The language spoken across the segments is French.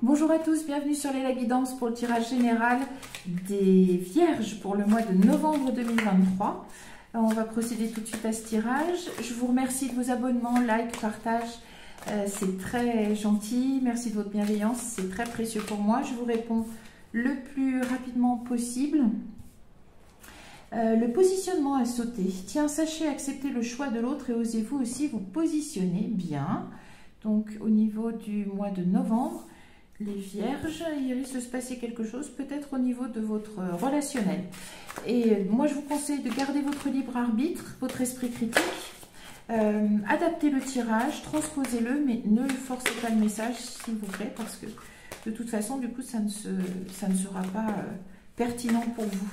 Bonjour à tous, bienvenue sur la guidance pour le tirage général des Vierges pour le mois de novembre 2023. On va procéder tout de suite à ce tirage. Je vous remercie de vos abonnements, likes, partages. C'est très gentil. Merci de votre bienveillance, c'est très précieux pour moi. Je vous réponds le plus rapidement possible. Le positionnement à sauter. Tiens, sachez accepter le choix de l'autre et osez-vous aussi vous positionner bien. Donc au niveau du mois de novembre, les Vierges, il risque de se passer quelque chose, peut-être au niveau de votre relationnel. Et moi, je vous conseille de garder votre libre arbitre, votre esprit critique. Adaptez le tirage, transposez-le, mais ne forcez pas le message, s'il vous plaît, parce que de toute façon, du coup, ça ne sera pas pertinent pour vous.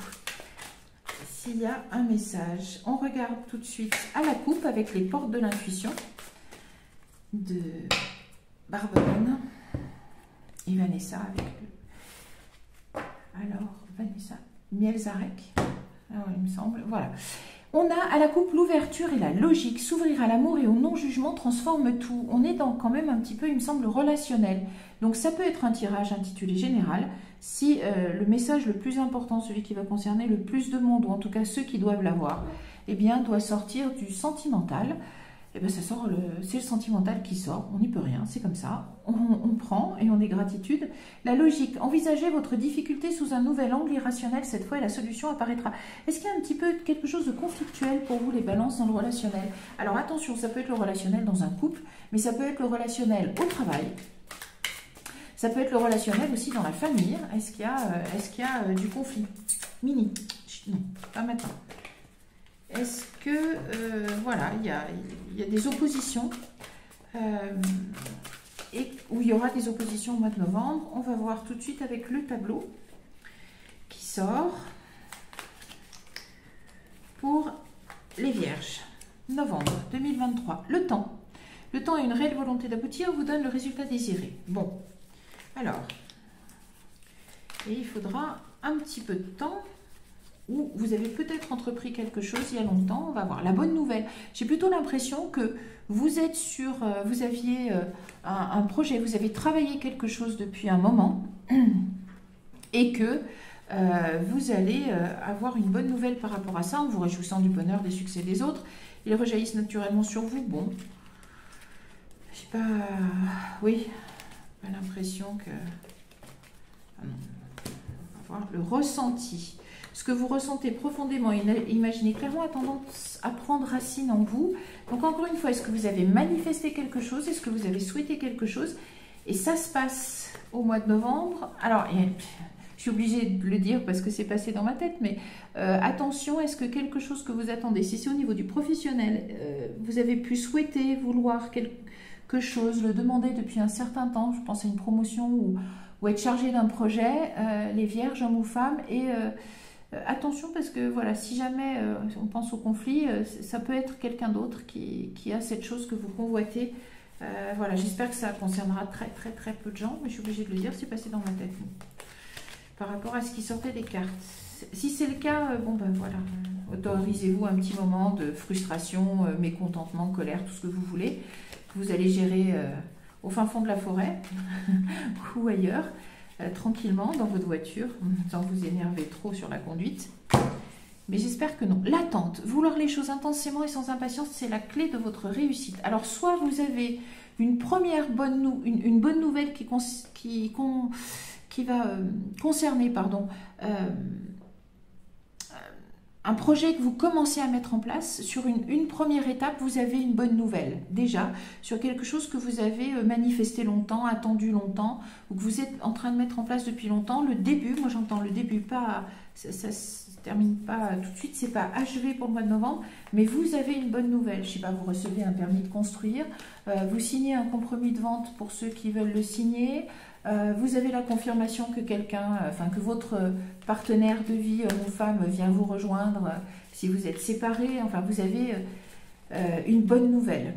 S'il y a un message, on regarde tout de suite à la coupe avec les portes de l'intuition de Barberone. Et Vanessa avec le... Alors, Vanessa, Mielzarek, alors il me semble, voilà. On a à la coupe l'ouverture et la logique. S'ouvrir à l'amour et au non-jugement transforme tout. On est dans quand même un petit peu, il me semble, relationnel. Donc ça peut être un tirage intitulé général. Si le message le plus important, celui qui va concerner le plus de monde, ou en tout cas ceux qui doivent l'avoir, eh bien, doit sortir du sentimental. Eh bien, ça sort, c'est le sentimental qui sort, on n'y peut rien, c'est comme ça, on prend et on est gratitude. La logique, envisagez votre difficulté sous un nouvel angle irrationnel, cette fois et la solution apparaîtra. Est-ce qu'il y a un petit peu quelque chose de conflictuel pour vous, les balances, dans le relationnel? Alors attention, ça peut être le relationnel dans un couple, mais ça peut être le relationnel au travail, ça peut être le relationnel aussi dans la famille. Est-ce qu'il y a du conflit? Mini, non, pas maintenant. Est-ce que, voilà, il y a des oppositions et où il y aura des oppositions au mois de novembre. On va voir tout de suite avec le tableau qui sort pour les Vierges. Novembre 2023. Le temps et une réelle volonté d'aboutir vous donne le résultat désiré. Bon, alors, et il faudra un petit peu de temps. Ou vous avez peut-être entrepris quelque chose il y a longtemps, on va voir. La bonne nouvelle, j'ai plutôt l'impression que vous êtes sur, vous aviez un projet, vous avez travaillé quelque chose depuis un moment et que vous allez avoir une bonne nouvelle par rapport à ça, en vous réjouissant du bonheur, des succès des autres. Ils rejaillissent naturellement sur vous. Bon, je sais pas, oui, j'ai l'impression que... Ah non, on va voir le ressenti. Ce que vous ressentez profondément, imaginez clairement, a tendance à prendre racine en vous. Donc encore une fois, est-ce que vous avez manifesté quelque chose? Est-ce que vous avez souhaité quelque chose? Et ça se passe au mois de novembre. Alors, je suis obligée de le dire parce que c'est passé dans ma tête, mais attention, est-ce que quelque chose que vous attendez, si c'est au niveau du professionnel, vous avez pu souhaiter, vouloir quelque chose, le demander depuis un certain temps, je pense à une promotion ou être chargé d'un projet, les Vierges, hommes ou femmes, et... attention parce que voilà, si jamais on pense au conflit, ça peut être quelqu'un d'autre qui a cette chose que vous convoitez. Voilà, j'espère que ça concernera très peu de gens, mais je suis obligée de le dire, c'est passé dans ma tête. Par rapport à ce qui sortait des cartes. Si c'est le cas, bon ben voilà, autorisez-vous un petit moment de frustration, mécontentement, colère, tout ce que vous voulez, que vous allez gérer au fin fond de la forêt ou ailleurs. Tranquillement dans votre voiture, sans vous énerver trop sur la conduite. Mais j'espère que non. L'attente, vouloir les choses intensément et sans impatience, c'est la clé de votre réussite. Alors, soit vous avez une première bonne nouvelle qui va concerner, pardon, un projet que vous commencez à mettre en place. Sur une première étape, vous avez une bonne nouvelle, déjà, sur quelque chose que vous avez manifesté longtemps, attendu longtemps, ou que vous êtes en train de mettre en place depuis longtemps. Le début, moi j'entends le début, pas, ça se termine pas tout de suite, c'est pas achevé pour le mois de novembre, mais vous avez une bonne nouvelle. Je sais pas, vous recevez un permis de construire, vous signez un compromis de vente pour ceux qui veulent le signer, vous avez la confirmation que que votre partenaire de vie, homme ou femme, vient vous rejoindre si vous êtes séparés. Enfin, vous avez une bonne nouvelle.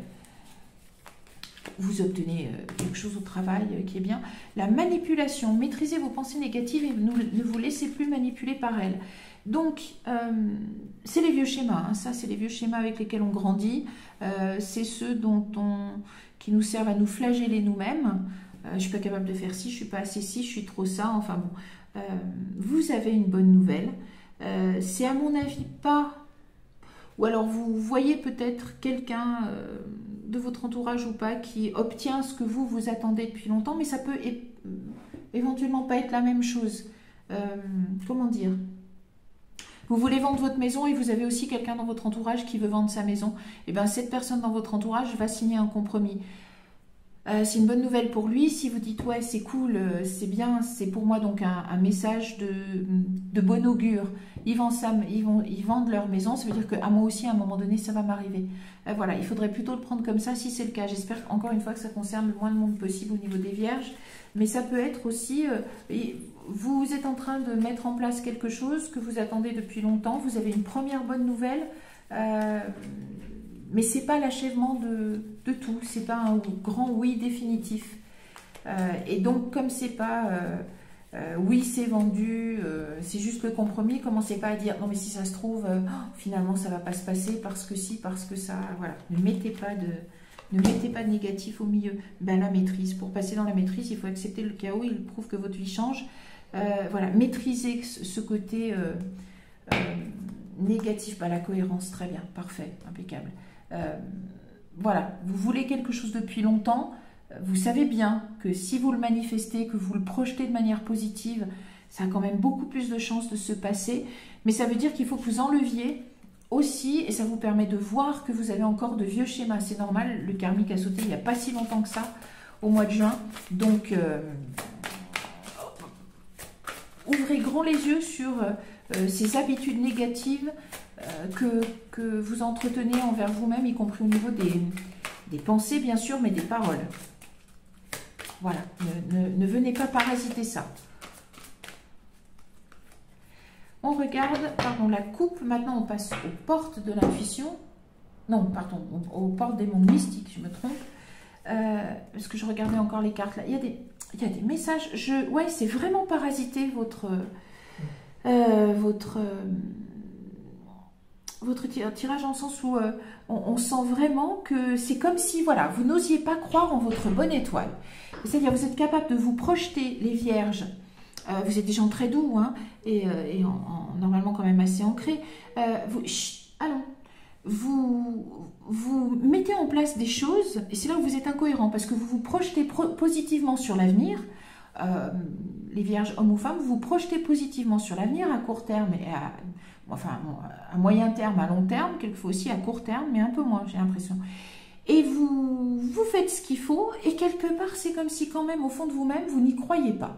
Vous obtenez quelque chose au travail qui est bien. La manipulation, maîtrisez vos pensées négatives et ne vous laissez plus manipuler par elles. Donc, c'est les vieux schémas, hein. Ça c'est les vieux schémas avec lesquels on grandit, c'est ceux qui nous servent à nous flageller nous-mêmes, je suis pas capable de faire ci, je suis pas assez ci, je suis trop ça, enfin bon. Vous avez une bonne nouvelle. C'est à mon avis pas... Ou alors vous voyez peut-être quelqu'un de votre entourage ou pas qui obtient ce que vous attendez depuis longtemps, mais ça peut éventuellement pas être la même chose. Comment dire? Vous voulez vendre votre maison et vous avez aussi quelqu'un dans votre entourage qui veut vendre sa maison. Et bien cette personne dans votre entourage va signer un compromis. C'est une bonne nouvelle pour lui. Si vous dites ouais c'est cool, c'est bien, c'est pour moi donc un message de bon augure. Ils vendent leur maison, ça veut dire qu'à moi aussi à un moment donné ça va m'arriver. Voilà, il faudrait plutôt le prendre comme ça si c'est le cas. J'espère encore une fois que ça concerne le moins de monde possible au niveau des vierges. Mais ça peut être aussi, vous êtes en train de mettre en place quelque chose que vous attendez depuis longtemps. Vous avez une première bonne nouvelle. Mais c'est pas l'achèvement de tout, c'est pas un grand oui définitif. Et donc, comme c'est pas oui, c'est vendu, c'est juste le compromis, commencez pas à dire non, mais si ça se trouve, finalement ça va pas se passer parce que si, parce que ça. Voilà, ne mettez pas de négatif au milieu. Ben, la maîtrise, pour passer dans la maîtrise, il faut accepter le chaos, il prouve que votre vie change. Voilà, maîtrisez ce côté négatif, ben, la cohérence, très bien, parfait, impeccable. Voilà, vous voulez quelque chose depuis longtemps, vous savez bien que si vous le manifestez, que vous le projetez de manière positive, ça a quand même beaucoup plus de chances de se passer, mais ça veut dire qu'il faut que vous enleviez aussi, et ça vous permet de voir que vous avez encore de vieux schémas, c'est normal, le karmique a sauté il n'y a pas si longtemps que ça, au mois de juin, donc ouvrez grand les yeux sur ces habitudes négatives que vous entretenez envers vous-même, y compris au niveau des pensées, bien sûr, mais des paroles. Voilà, ne venez pas parasiter ça. On regarde, pardon, la coupe. Maintenant, on passe aux portes de l'intuition. Non, pardon, aux portes des mondes mystiques, je me trompe. Parce que je regardais encore les cartes là. Il y a des messages. Ouais, c'est vraiment parasité votre tirage, en sens où on sent vraiment que c'est comme si, voilà, vous n'osiez pas croire en votre bonne étoile. C'est-à-dire, vous êtes capable de vous projeter, les vierges. Vous êtes des gens très doux, hein, et normalement quand même assez ancrés. Allons. Vous mettez en place des choses, et c'est là où vous êtes incohérent, parce que vous vous projetez positivement sur l'avenir. Les vierges, hommes ou femmes, vous vous projetez positivement sur l'avenir à court terme et à moyen terme, à long terme, quelquefois aussi à court terme, mais un peu moins, j'ai l'impression. Et vous faites ce qu'il faut, et quelque part, c'est comme si quand même, au fond de vous-même, vous n'y croyez pas.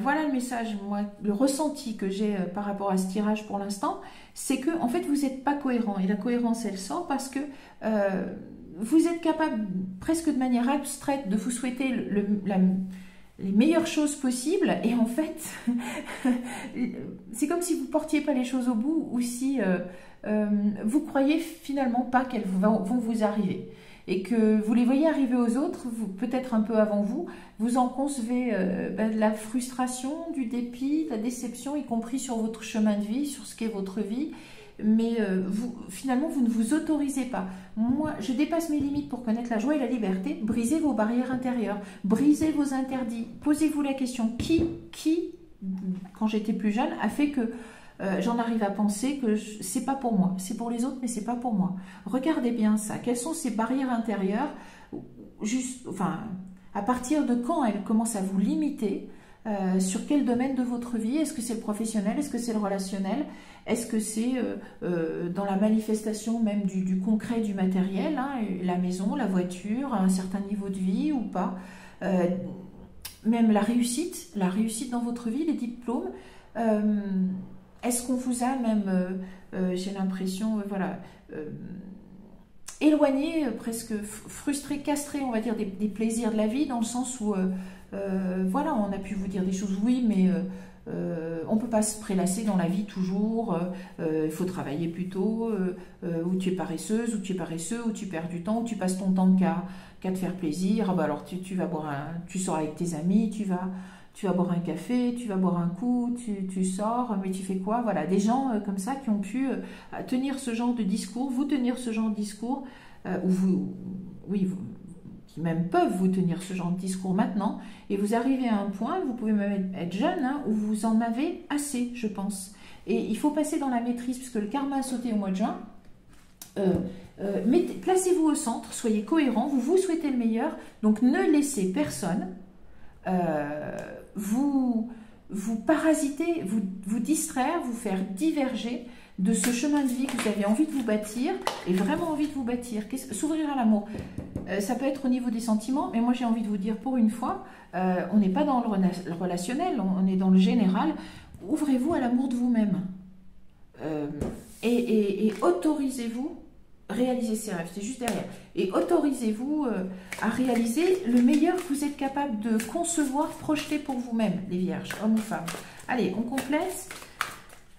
Voilà le message, moi, le ressenti que j'ai par rapport à ce tirage pour l'instant, c'est que, en fait, vous n'êtes pas cohérent. Et la cohérence, elle sort parce que vous êtes capable, presque de manière abstraite, de vous souhaiter les meilleures choses possibles, et en fait, c'est comme si vous ne portiez pas les choses au bout, ou si vous croyez finalement pas qu'elles vont vous arriver, et que vous les voyez arriver aux autres, peut-être un peu avant vous, vous en concevez de la frustration, du dépit, de la déception, y compris sur votre chemin de vie, sur ce qu'est votre vie, mais finalement, vous ne vous autorisez pas. Moi, je dépasse mes limites pour connaître la joie et la liberté. Brisez vos barrières intérieures, brisez vos interdits. Posez-vous la question, qui, quand j'étais plus jeune, a fait que j'en arrive à penser que c'est pas pour moi, c'est pour les autres, mais c'est pas pour moi. Regardez bien ça. Quelles sont ces barrières intérieures? Enfin, à partir de quand elles commencent à vous limiter? Sur quel domaine de votre vie? Est-ce que c'est le professionnel? Est-ce que c'est le relationnel? Est-ce que c'est dans la manifestation même du concret, du matériel, hein, la maison, la voiture, un certain niveau de vie ou pas? Même la réussite dans votre vie, les diplômes. Est-ce qu'on vous a même, j'ai l'impression, voilà, éloigné, presque frustré, castré, on va dire, des plaisirs de la vie, dans le sens où voilà, on a pu vous dire des choses, oui, mais on ne peut pas se prélasser dans la vie toujours, il faut travailler plus tôt, ou tu es paresseuse, ou tu es paresseux, ou tu perds du temps, ou tu passes ton temps qu'à te faire plaisir. Ah bah alors tu sors avec tes amis, tu vas boire un café, tu vas boire un coup, tu sors, mais tu fais quoi? Voilà, des gens comme ça qui ont pu tenir ce genre de discours, vous tenir ce genre de discours, qui qui même peuvent vous tenir ce genre de discours maintenant, et vous arrivez à un point, vous pouvez même être jeune, hein, où vous en avez assez, je pense. Et il faut passer dans la maîtrise, puisque le karma a sauté au mois de juin. Placez-vous au centre, soyez cohérent, vous souhaitez le meilleur, donc ne laissez personne vous parasiter, vous distraire, vous faire diverger de ce chemin de vie que vous avez envie de vous bâtir, et vraiment envie de vous bâtir. S'ouvrir à l'amour, ça peut être au niveau des sentiments, mais moi j'ai envie de vous dire pour une fois, on n'est pas dans le relationnel, on est dans le général. Ouvrez-vous à l'amour de vous-même, et autorisez-vous réaliser ses rêves, c'est juste derrière, et autorisez-vous à réaliser le meilleur que vous êtes capable de concevoir, projeter pour vous-même, les vierges, hommes ou femmes. Allez, on complète.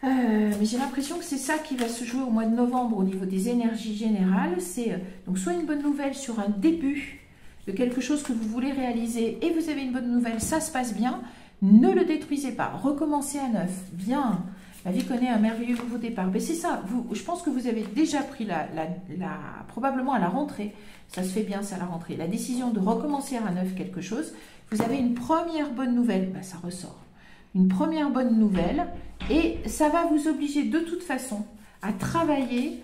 Mais j'ai l'impression que c'est ça qui va se jouer au mois de novembre au niveau des énergies générales. C'est donc soit une bonne nouvelle sur un début de quelque chose que vous voulez réaliser et vous avez une bonne nouvelle, ça se passe bien, ne le détruisez pas, recommencez à neuf, bien, la vie connaît un merveilleux nouveau départ. Mais c'est ça, je pense que vous avez déjà pris probablement à la rentrée, ça se fait bien ça à la rentrée, la décision de recommencer à neuf quelque chose, vous avez une première bonne nouvelle, ça ressort. Une première bonne nouvelle, et ça va vous obliger de toute façon à travailler,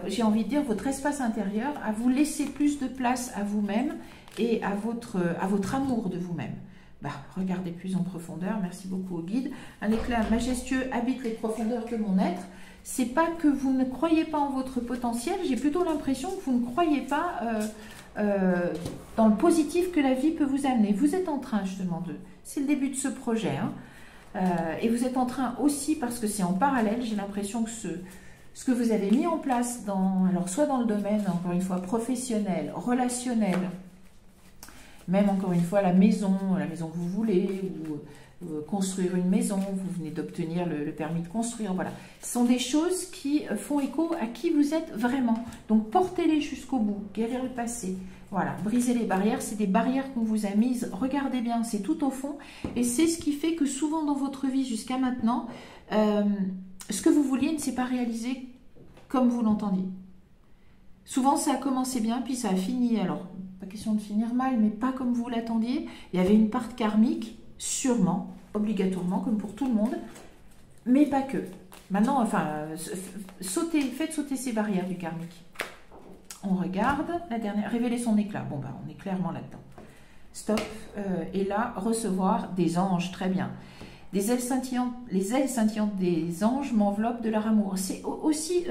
j'ai envie de dire, votre espace intérieur, à vous laisser plus de place à vous-même et à votre amour de vous-même. Regardez plus en profondeur, merci beaucoup au guide. Un éclat majestueux habite les profondeurs de mon être. C'est pas que vous ne croyez pas en votre potentiel, j'ai plutôt l'impression que vous ne croyez pas dans le positif que la vie peut vous amener. Vous êtes en train justement c'est le début de ce projet, hein. Et vous êtes en train aussi, parce que c'est en parallèle, j'ai l'impression que ce que vous avez mis en place, alors soit dans le domaine, encore une fois, professionnel, relationnel, même encore une fois la maison que vous voulez, ou construire une maison, vous venez d'obtenir le permis de construire, voilà. Ce sont des choses qui font écho à qui vous êtes vraiment. Donc portez-les jusqu'au bout, guérir le passé. Voilà, briser les barrières, c'est des barrières qu'on vous a mises. Regardez bien, c'est tout au fond. Et c'est ce qui fait que souvent dans votre vie jusqu'à maintenant, ce que vous vouliez ne s'est pas réalisé comme vous l'entendiez. Souvent, ça a commencé bien, puis ça a fini. Alors, pas question de finir mal, mais pas comme vous l'attendiez. Il y avait une part karmique, sûrement, obligatoirement, comme pour tout le monde, mais pas que. Maintenant, enfin, faites sauter ces barrières du karmique. On regarde la dernière, révéler son éclat. Bon, on est clairement là-dedans. Stop. Et là, recevoir des anges, très bien. Des ailes scintillantes, les ailes scintillantes des anges m'enveloppent de leur amour. C'est aussi,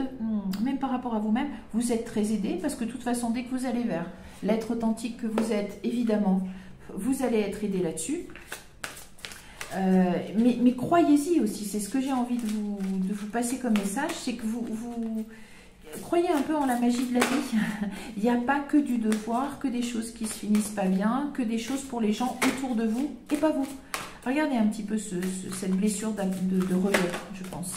même par rapport à vous-même, vous êtes très aidé, parce que de toute façon, dès que vous allez vers l'être authentique que vous êtes, évidemment, vous allez être aidé là-dessus. Mais croyez-y aussi, c'est ce que j'ai envie de vous passer comme message, c'est que vous croyez un peu en la magie de la vie. Il n'y a pas que du devoir, que des choses qui se finissent pas bien, que des choses pour les gens autour de vous et pas vous. Regardez un petit peu cette blessure de rejet, je pense.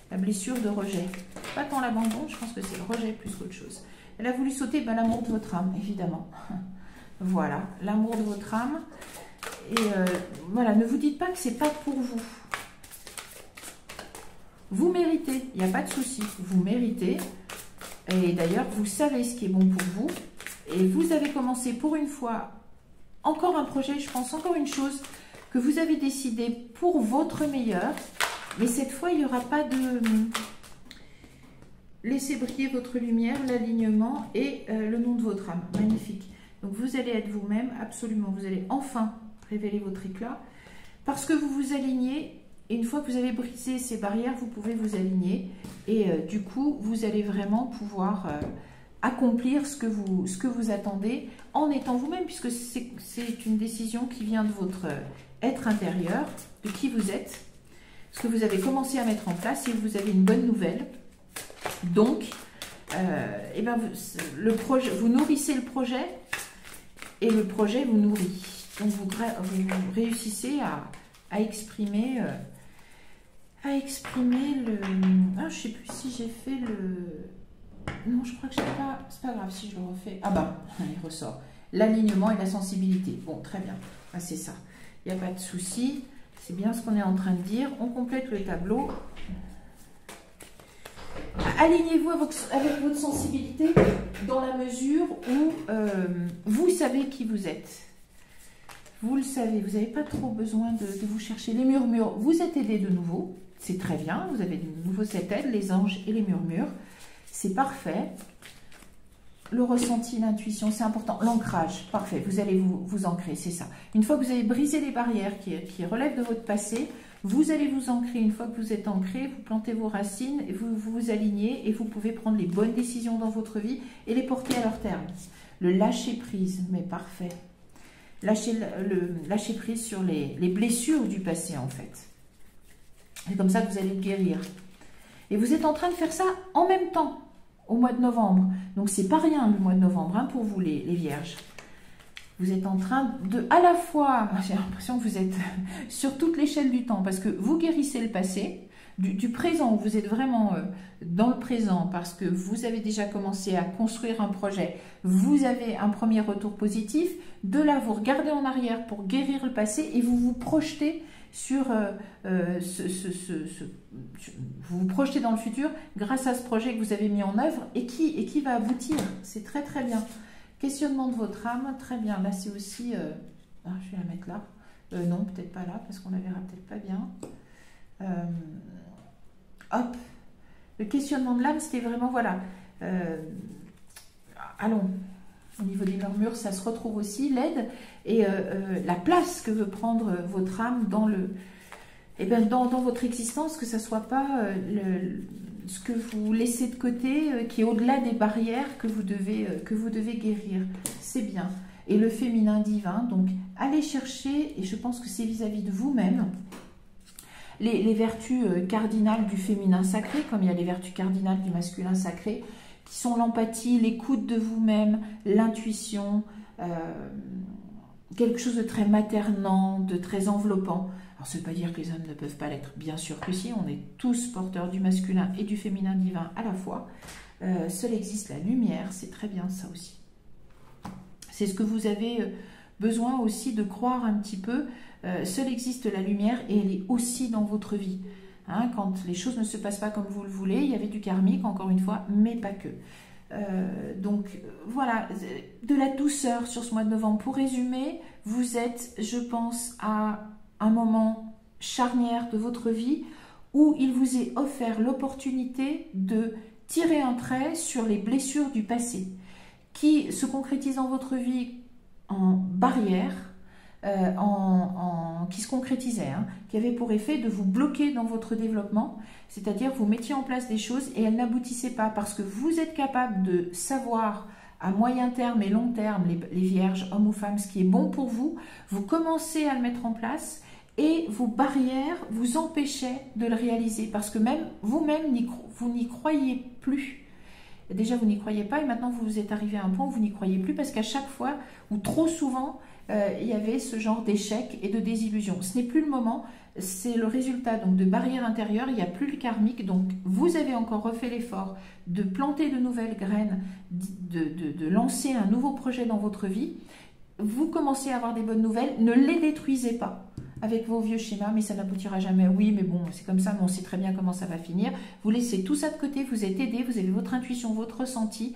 La blessure de rejet. Pas tant l'abandon, je pense que c'est le rejet plus qu'autre chose. Elle a voulu sauter l'amour de votre âme, évidemment. Voilà, l'amour de votre âme. Et voilà, ne vous dites pas que c'est pas pour vous. Vous méritez, il n'y a pas de souci. Vous méritez. Et d'ailleurs, vous savez ce qui est bon pour vous. Et vous avez commencé pour une fois, encore un projet, je pense, encore une chose que vous avez décidé pour votre meilleur. Mais cette fois, il n'y aura pas de... Laissez briller votre lumière, l'alignement et le nom de votre âme. Magnifique. Donc, vous allez être vous-même, absolument. Vous allez enfin révéler votre éclat. Parce que vous vous alignez. Et une fois que vous avez brisé ces barrières, vous pouvez vous aligner. Et du coup, vous allez vraiment pouvoir accomplir ce que vous attendez en étant vous-même, puisque c'est une décision qui vient de votre être intérieur, de qui vous êtes, ce que vous avez commencé à mettre en place, et vous avez une bonne nouvelle. Donc, le projet, vous nourrissez le projet, et le projet vous nourrit. Donc, vous réussissez à exprimer... le... Ah, je sais plus si j'ai fait le... Non, je crois que je n'ai pas... C'est pas grave si je le refais. Ah il ressort. L'alignement et la sensibilité. Bon, très bien. C'est ça. Il n'y a pas de souci. C'est bien ce qu'on est en train de dire. On complète le tableau. alignez-vous avec votre sensibilité dans la mesure où vous savez qui vous êtes. Vous le savez, vous n'avez pas trop besoin de vous chercher. Les murmures, vous êtes aidé de nouveau, c'est très bien, vous avez de nouveau cette aide, les anges et les murmures, c'est parfait. Le ressenti, l'intuition, c'est important. L'ancrage, parfait, vous allez vous ancrer, c'est ça. Une fois que vous avez brisé les barrières qui relèvent de votre passé, vous allez vous ancrer. Une fois que vous êtes ancré, vous plantez vos racines, et vous alignez et vous pouvez prendre les bonnes décisions dans votre vie et les porter à leur terme. Le lâcher prise, mais parfait. Lâcher prise sur les blessures du passé, en fait. C'est comme ça que vous allez le guérir. Et vous êtes en train de faire ça en même temps, au mois de novembre. Donc, c'est pas rien, le mois de novembre, hein, pour vous, les vierges. Vous êtes en train de, à la fois, j'ai l'impression que vous êtes sur toute l'échelle du temps, parce que vous guérissez le passé, du présent, où vous êtes vraiment dans le présent, parce que vous avez déjà commencé à construire un projet, vous avez un premier retour positif, de là, vous regardez en arrière pour guérir le passé, et vous vous projetez sur vous vous projetez dans le futur grâce à ce projet que vous avez mis en œuvre et qui va aboutir. C'est très très bien. Questionnement de votre âme, très bien. Là, c'est aussi... je vais la mettre là. Non, peut-être pas là, parce qu'on la verra peut-être pas bien. Hop. Le questionnement de l'âme, c'était vraiment, voilà. Allons. Au niveau des murmures, ça se retrouve aussi, l'aide et la place que veut prendre votre âme dans, dans votre existence, que ça ne soit pas ce que vous laissez de côté, qui est au-delà des barrières que vous devez guérir. C'est bien. Et le féminin divin, donc allez chercher, et je pense que c'est vis-à-vis de vous-même, les vertus cardinales du féminin sacré, comme il y a les vertus cardinales du masculin sacré, qui sont l'empathie, l'écoute de vous-même, l'intuition, quelque chose de très maternant, de très enveloppant. Alors, ça ne veut pas dire que les hommes ne peuvent pas l'être, bien sûr que si, on est tous porteurs du masculin et du féminin divin à la fois. Seul existe la lumière, c'est très bien ça aussi. C'est ce que vous avez besoin aussi de croire un petit peu. Seul existe la lumière et elle est aussi dans votre vie. Hein, quand les choses ne se passent pas comme vous le voulez, il y avait du karmique, encore une fois, mais pas que. Donc, voilà, de la douceur sur ce mois de novembre. Pour résumer, vous êtes, je pense, à un moment charnière de votre vie où il vous est offert l'opportunité de tirer un trait sur les blessures du passé qui se concrétisent dans votre vie en barrières, qui se concrétisait, hein, qui avait pour effet de vous bloquer dans votre développement, c'est-à-dire vous mettiez en place des choses et elles n'aboutissaient pas parce que vous êtes capable de savoir à moyen terme et long terme, les vierges, hommes ou femmes, ce qui est bon pour vous, vous commencez à le mettre en place et vos barrières vous empêchaient de le réaliser parce que même vous-même, vous n'y croyez plus. Déjà, vous n'y croyez pas et maintenant, vous êtes arrivé à un point où vous n'y croyez plus parce qu'à chaque fois, ou trop souvent, il y avait ce genre d'échec et de désillusion. Ce n'est plus le moment, c'est le résultat donc de barrières intérieures, il n'y a plus le karmique, donc vous avez encore refait l'effort de planter de nouvelles graines, de lancer un nouveau projet dans votre vie. Vous commencez à avoir des bonnes nouvelles, ne les détruisez pas avec vos vieux schémas, mais ça n'aboutira jamais. Oui, mais bon, c'est comme ça, mais on sait très bien comment ça va finir. Vous laissez tout ça de côté, vous êtes aidé, vous avez votre intuition, votre ressenti.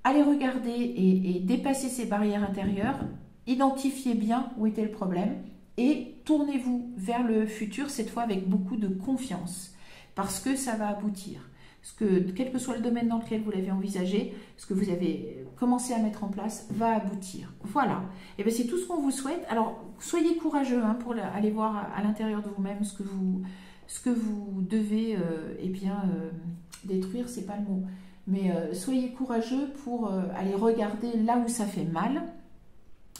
Allez regarder et dépasser ces barrières intérieures. Identifiez bien où était le problème et tournez-vous vers le futur, cette fois avec beaucoup de confiance, parce que ça va aboutir. Quel que soit le domaine dans lequel vous l'avez envisagé, ce que vous avez commencé à mettre en place va aboutir. Voilà, et bien c'est tout ce qu'on vous souhaite. Alors, soyez courageux hein, pour aller voir à l'intérieur de vous-même ce que vous devez détruire, c'est pas le mot. Mais soyez courageux pour aller regarder là où ça fait mal,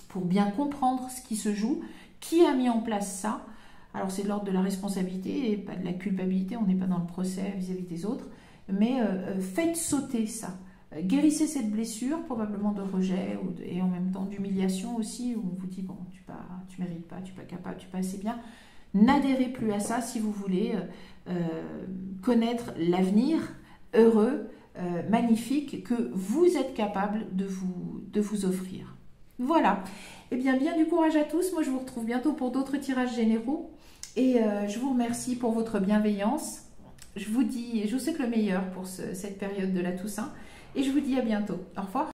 pour bien comprendre ce qui se joue, qui a mis en place ça. Alors c'est de l'ordre de la responsabilité et pas de la culpabilité, on n'est pas dans le procès vis-à-vis des autres, mais faites sauter ça. Guérissez cette blessure, probablement de rejet et en même temps d'humiliation aussi, où on vous dit, bon, tu mérites pas, tu n'es pas capable, tu n'es pas assez bien. N'adhérez plus à ça si vous voulez connaître l'avenir heureux, magnifique, que vous êtes capable de vous offrir. Voilà, eh bien du courage à tous, moi je vous retrouve bientôt pour d'autres tirages généraux et je vous remercie pour votre bienveillance. je vous souhaite le meilleur pour cette période de la Toussaint et je vous dis à bientôt. Au revoir.